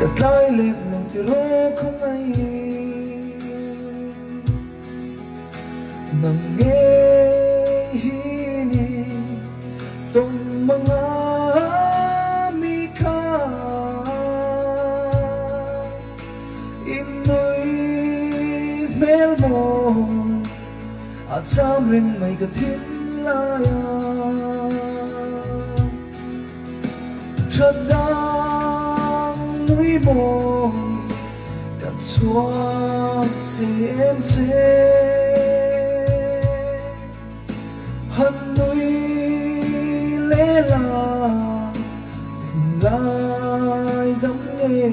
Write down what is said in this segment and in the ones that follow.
Cả trái lệ lòng thì rô không ai nang nghe hini tong mga mika inoy mel mo at sam rin may katin laya chadang nuôi môi cắt xóa thì em sẽ hân nuôi lẽ là tình lại đắm nghe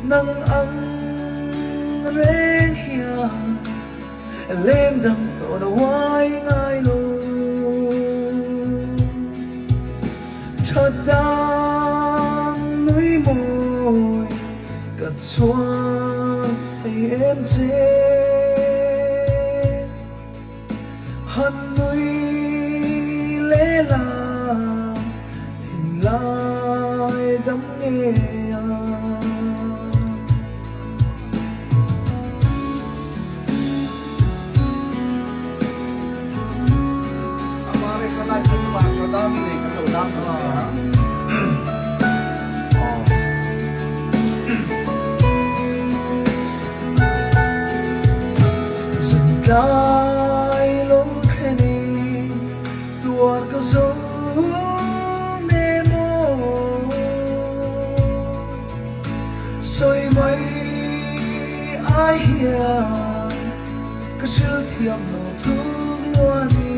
nang ang rehya lên đằng tổ đầu ai ngay lô cho đang núi môi cất xóa thấy em dễ hân núi lẽ là tình lại đắm nghe Dai lo theni tuar ka zo nemo soi mai ai hiền ka sil thiam no thu loani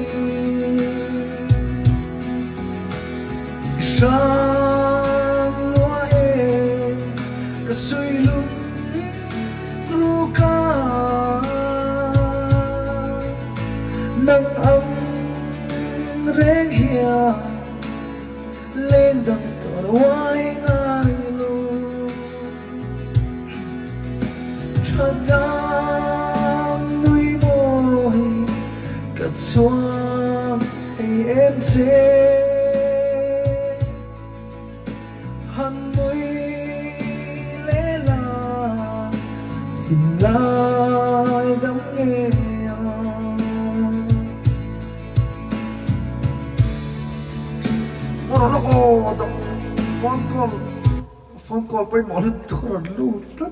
sang loa e ka sui lung lu ka nang ang reng hia lên đằng cờ quay ngay lô cho đang nuôi môi cất xóa thấy em dễ hân nuôi lẽ là tình lại đắm nghe oh, the phone callไปหมอแล้วตัวรู้ทัด